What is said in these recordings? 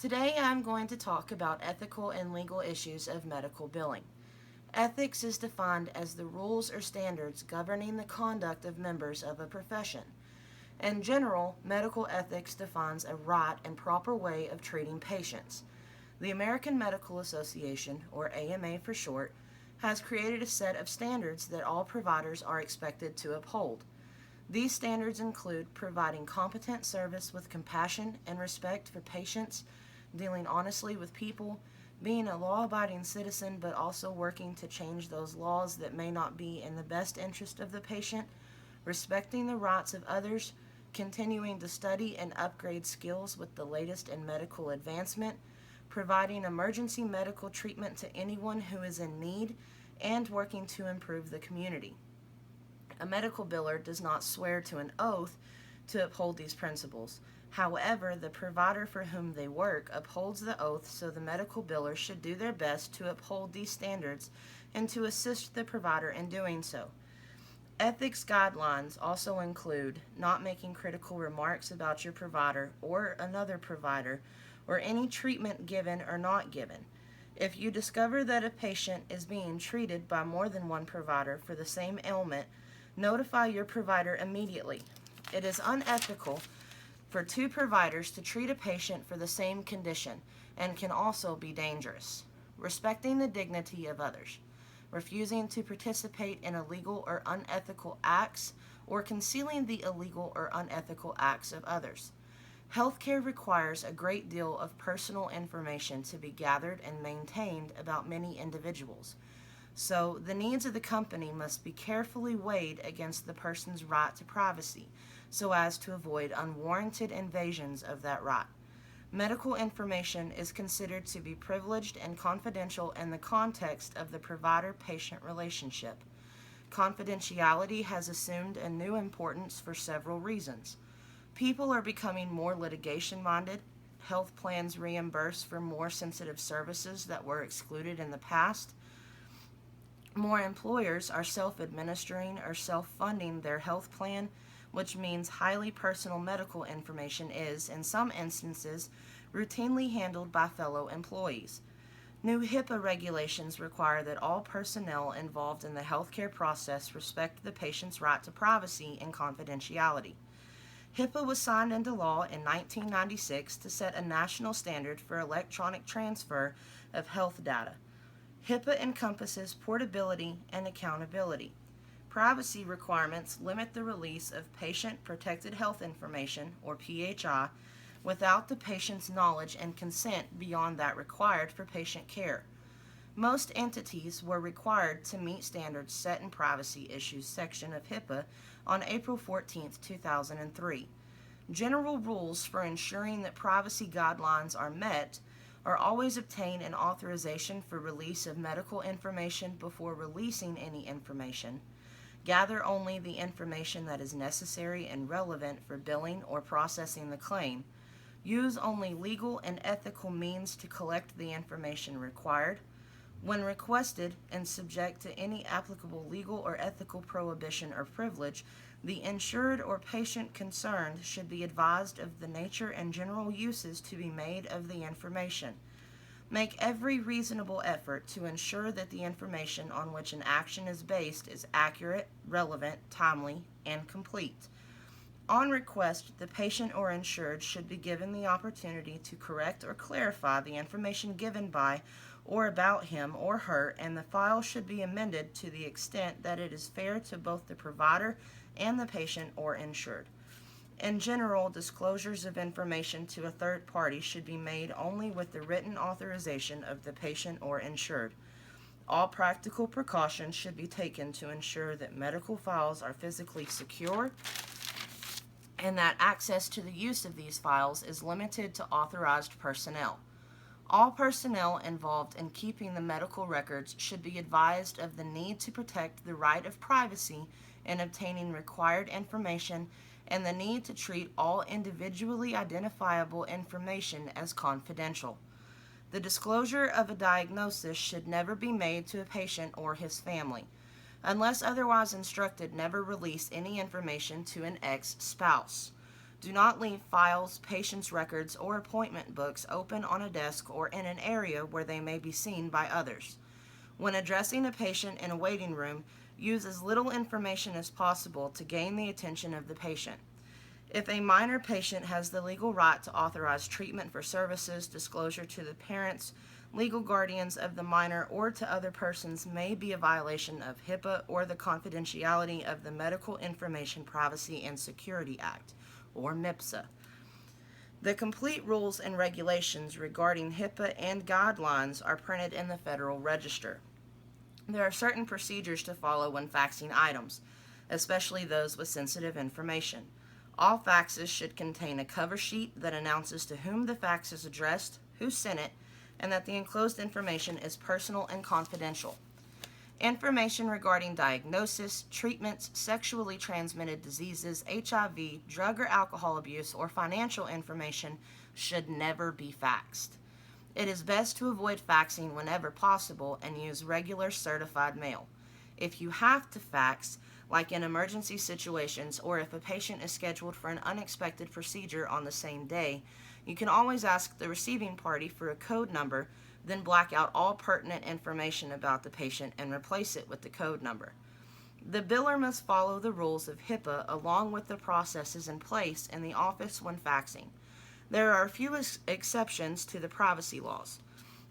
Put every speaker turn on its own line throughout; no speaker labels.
Today I'm going to talk about ethical and legal issues of medical billing. Ethics is defined as the rules or standards governing the conduct of members of a profession. In general, medical ethics defines a right and proper way of treating patients. The American Medical Association, or AMA for short, has created a set of standards that all providers are expected to uphold. These standards include providing competent service with compassion and respect for patients, dealing honestly with people, being a law-abiding citizen but also working to change those laws that may not be in the best interest of the patient, respecting the rights of others, continuing to study and upgrade skills with the latest in medical advancement, providing emergency medical treatment to anyone who is in need, and working to improve the community. A medical biller does not swear to an oath to uphold these principles. However, the provider for whom they work upholds the oath, so the medical biller should do their best to uphold these standards and to assist the provider in doing so. Ethics guidelines also include not making critical remarks about your provider or another provider, or any treatment given or not given. If you discover that a patient is being treated by more than one provider for the same ailment, notify your provider immediately. It is unethical for two providers to treat a patient for the same condition and can also be dangerous. Respecting the dignity of others. Refusing to participate in illegal or unethical acts, or concealing the illegal or unethical acts of others. Healthcare requires a great deal of personal information to be gathered and maintained about many individuals. So, the needs of the company must be carefully weighed against the person's right to privacy, so as to avoid unwarranted invasions of that right. Medical information is considered to be privileged and confidential in the context of the provider-patient relationship. Confidentiality has assumed a new importance for several reasons. People are becoming more litigation-minded. Health plans reimburse for more sensitive services that were excluded in the past. More employers are self-administering or self-funding their health plan, which means highly personal medical information is, in some instances, routinely handled by fellow employees. New HIPAA regulations require that all personnel involved in the healthcare process respect the patient's right to privacy and confidentiality. HIPAA was signed into law in 1996 to set a national standard for electronic transfer of health data. HIPAA encompasses portability and accountability. Privacy requirements limit the release of patient-protected health information, or PHI, without the patient's knowledge and consent beyond that required for patient care. Most entities were required to meet standards set in Privacy Issues section of HIPAA on April 14, 2003. General rules for ensuring that privacy guidelines are met are always obtain an authorization for release of medical information before releasing any information. Gather only the information that is necessary and relevant for billing or processing the claim. Use only legal and ethical means to collect the information required. When requested and subject to any applicable legal or ethical prohibition or privilege, the insured or patient concerned should be advised of the nature and general uses to be made of the information. Make every reasonable effort to ensure that the information on which an action is based is accurate, relevant, timely, and complete. On request, the patient or insured should be given the opportunity to correct or clarify the information given by or about him or her, and the file should be amended to the extent that it is fair to both the provider and the patient or insured. In general, disclosures of information to a third party should be made only with the written authorization of the patient or insured. All practical precautions should be taken to ensure that medical files are physically secure and that access to the use of these files is limited to authorized personnel. All personnel involved in keeping the medical records should be advised of the need to protect the right of privacy in obtaining required information and the need to treat all individually identifiable information as confidential. The disclosure of a diagnosis should never be made to a patient or his family. Unless otherwise instructed, never release any information to an ex-spouse. Do not leave files, patients' records, or appointment books open on a desk or in an area where they may be seen by others. When addressing a patient in a waiting room, use as little information as possible to gain the attention of the patient. If a minor patient has the legal right to authorize treatment for services, disclosure to the parents, legal guardians of the minor, or to other persons may be a violation of HIPAA or the confidentiality of the Medical Information Privacy and Security Act, or MIPSA. The complete rules and regulations regarding HIPAA and guidelines are printed in the Federal Register. There are certain procedures to follow when faxing items, especially those with sensitive information. All faxes should contain a cover sheet that announces to whom the fax is addressed, who sent it, and that the enclosed information is personal and confidential. Information regarding diagnosis, treatments, sexually transmitted diseases, HIV, drug or alcohol abuse, or financial information should never be faxed. It is best to avoid faxing whenever possible and use regular certified mail. If you have to fax, like in emergency situations or if a patient is scheduled for an unexpected procedure on the same day, you can always ask the receiving party for a code number, then black out all pertinent information about the patient and replace it with the code number. The biller must follow the rules of HIPAA along with the processes in place in the office when faxing. There are a few exceptions to the privacy laws.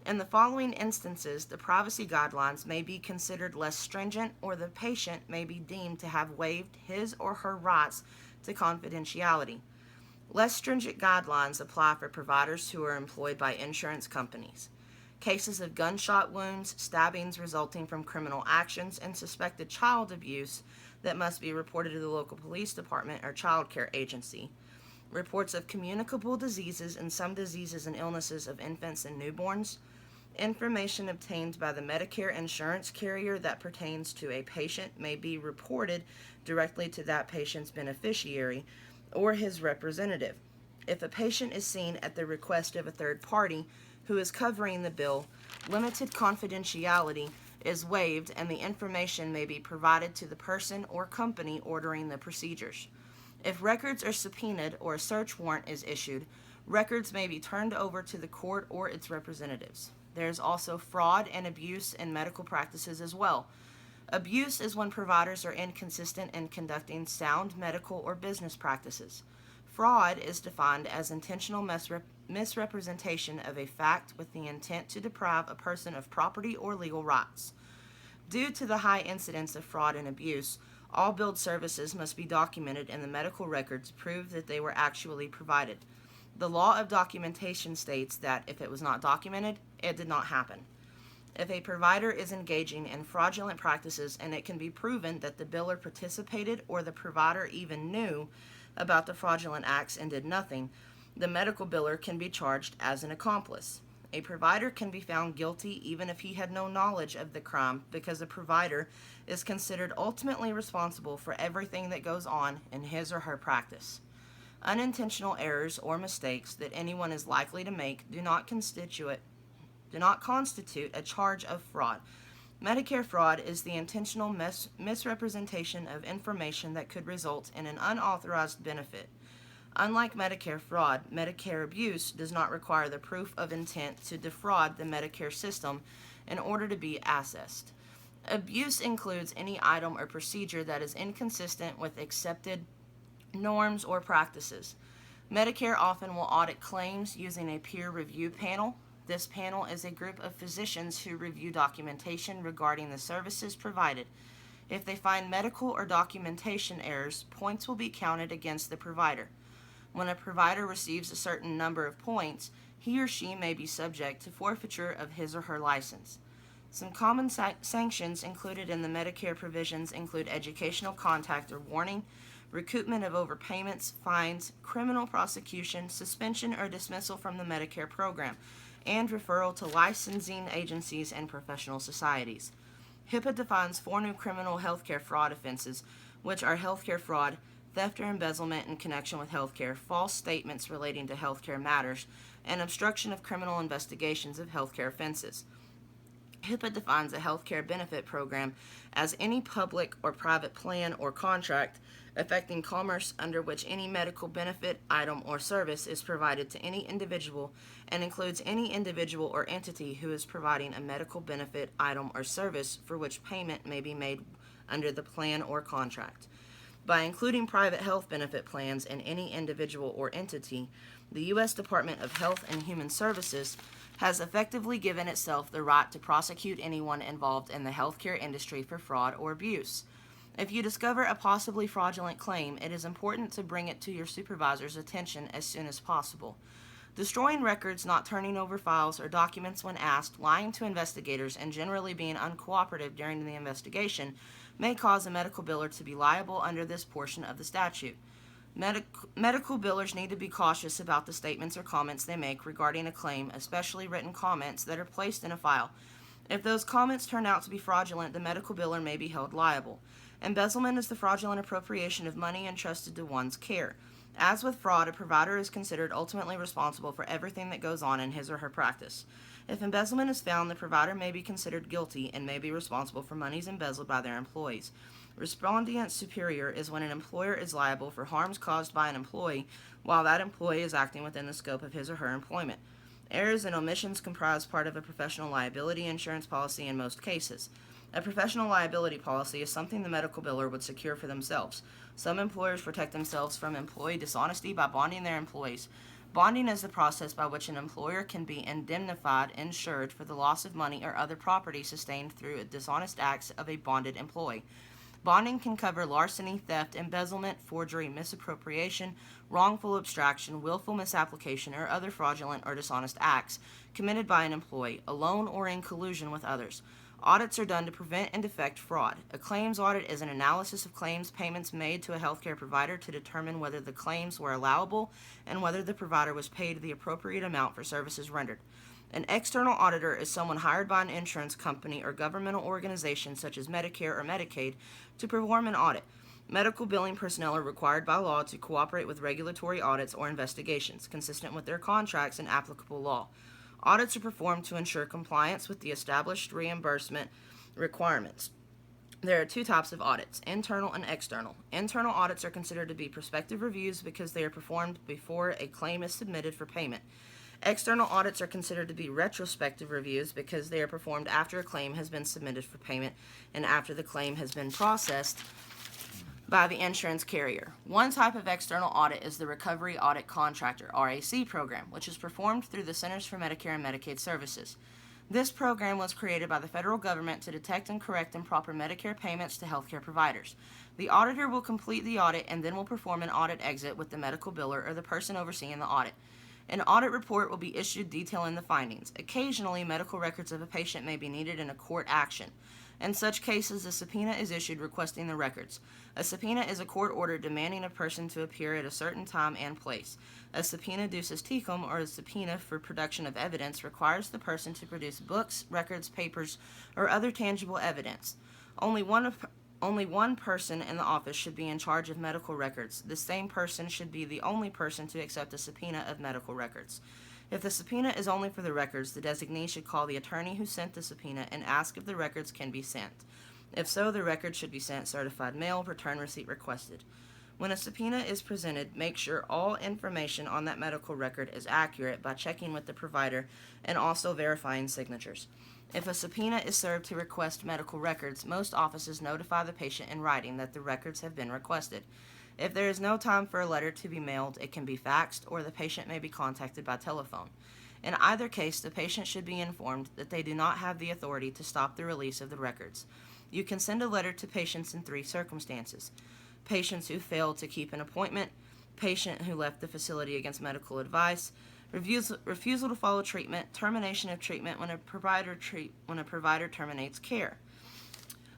In the following instances, the privacy guidelines may be considered less stringent, or the patient may be deemed to have waived his or her rights to confidentiality. Less stringent guidelines apply for providers who are employed by insurance companies. Cases of gunshot wounds, stabbings resulting from criminal actions, and suspected child abuse that must be reported to the local police department or child care agency. Reports of communicable diseases and some diseases and illnesses of infants and newborns. Information obtained by the Medicare insurance carrier that pertains to a patient may be reported directly to that patient's beneficiary or his representative. If a patient is seen at the request of a third party who is covering the bill, limited confidentiality is waived and the information may be provided to the person or company ordering the procedures. If records are subpoenaed or a search warrant is issued, records may be turned over to the court or its representatives. There is also fraud and abuse in medical practices as well. Abuse is when providers are inconsistent in conducting sound medical or business practices. Fraud is defined as intentional misrepresentation of a fact with the intent to deprive a person of property or legal rights. Due to the high incidence of fraud and abuse, all billed services must be documented in the medical records to prove that they were actually provided. The law of documentation states that if it was not documented, it did not happen. If a provider is engaging in fraudulent practices and it can be proven that the biller participated or the provider even knew about the fraudulent acts and did nothing, the medical biller can be charged as an accomplice. A provider can be found guilty even if he had no knowledge of the crime because the provider is considered ultimately responsible for everything that goes on in his or her practice. Unintentional errors or mistakes that anyone is likely to make do not constitute a charge of fraud. Medicare fraud is the intentional misrepresentation of information that could result in an unauthorized benefit. Unlike Medicare fraud, Medicare abuse does not require the proof of intent to defraud the Medicare system in order to be assessed. Abuse includes any item or procedure that is inconsistent with accepted norms or practices. Medicare often will audit claims using a peer review panel. This panel is a group of physicians who review documentation regarding the services provided. If they find medical or documentation errors, points will be counted against the provider. When a provider receives a certain number of points, he or she may be subject to forfeiture of his or her license. Some common sanctions included in the Medicare provisions include educational contact or warning, recoupment of overpayments, fines, criminal prosecution, suspension or dismissal from the Medicare program, and referral to licensing agencies and professional societies. HIPAA defines 4 new criminal healthcare fraud offenses, which are healthcare fraud, theft or embezzlement in connection with healthcare, false statements relating to healthcare matters, and obstruction of criminal investigations of healthcare offenses. HIPAA defines a healthcare benefit program as any public or private plan or contract affecting commerce under which any medical benefit, item, or service is provided to any individual and includes any individual or entity who is providing a medical benefit, item, or service for which payment may be made under the plan or contract. By including private health benefit plans in any individual or entity, the U.S. Department of Health and Human Services has effectively given itself the right to prosecute anyone involved in the healthcare industry for fraud or abuse. If you discover a possibly fraudulent claim, it is important to bring it to your supervisor's attention as soon as possible. Destroying records, not turning over files or documents when asked, lying to investigators, and generally being uncooperative during the investigation may cause a medical biller to be liable under this portion of the statute. Medical billers need to be cautious about the statements or comments they make regarding a claim, especially written comments that are placed in a file. If those comments turn out to be fraudulent, the medical biller may be held liable. Embezzlement is the fraudulent appropriation of money entrusted to one's care. As with fraud, a provider is considered ultimately responsible for everything that goes on in his or her practice. If embezzlement is found, the provider may be considered guilty and may be responsible for monies embezzled by their employees. Respondeat superior is when an employer is liable for harms caused by an employee while that employee is acting within the scope of his or her employment. Errors and omissions comprise part of a professional liability insurance policy in most cases. A professional liability policy is something the medical biller would secure for themselves. Some employers protect themselves from employee dishonesty by bonding their employees. Bonding is the process by which an employer can be insured for the loss of money or other property sustained through dishonest acts of a bonded employee. Bonding can cover larceny, theft, embezzlement, forgery, misappropriation, wrongful abstraction, willful misapplication, or other fraudulent or dishonest acts committed by an employee, alone or in collusion with others. Audits are done to prevent and detect fraud. A claims audit is an analysis of claims payments made to a healthcare provider to determine whether the claims were allowable and whether the provider was paid the appropriate amount for services rendered. An external auditor is someone hired by an insurance company or governmental organization such as Medicare or Medicaid to perform an audit. Medical billing personnel are required by law to cooperate with regulatory audits or investigations consistent with their contracts and applicable law. Audits are performed to ensure compliance with the established reimbursement requirements. There are two types of audits, internal and external. Internal audits are considered to be prospective reviews because they are performed before a claim is submitted for payment. External audits are considered to be retrospective reviews because they are performed after a claim has been submitted for payment and after the claim has been processed by the insurance carrier. One type of external audit is the Recovery Audit Contractor, RAC program, which is performed through the Centers for Medicare and Medicaid Services. This program was created by the federal government to detect and correct improper Medicare payments to healthcare providers. The auditor will complete the audit and then will perform an audit exit with the medical biller or the person overseeing the audit. An audit report will be issued detailing the findings. Occasionally, medical records of a patient may be needed in a court action. In such cases, a subpoena is issued requesting the records. A subpoena is a court order demanding a person to appear at a certain time and place. A subpoena ducis tecum, or a subpoena for production of evidence, requires the person to produce books, records, papers, or other tangible evidence. Only one person in the office should be in charge of medical records. The same person should be the only person to accept a subpoena of medical records. If the subpoena is only for the records, the designee should call the attorney who sent the subpoena and ask if the records can be sent. If so, the records should be sent certified mail, return receipt requested. When a subpoena is presented, make sure all information on that medical record is accurate by checking with the provider and also verifying signatures. If a subpoena is served to request medical records, most offices notify the patient in writing that the records have been requested. If there is no time for a letter to be mailed, it can be faxed or the patient may be contacted by telephone. In either case, the patient should be informed that they do not have the authority to stop the release of the records. You can send a letter to patients in three circumstances: patients who failed to keep an appointment, patient who left the facility against medical advice, refusal to follow treatment, termination of treatment when a provider terminates care.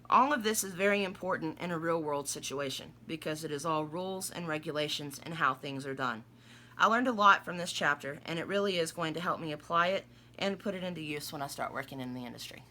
All of this is very important in a real-world situation because it is all rules and regulations and how things are done. I learned a lot from this chapter, and it really is going to help me apply it and put it into use when I start working in the industry.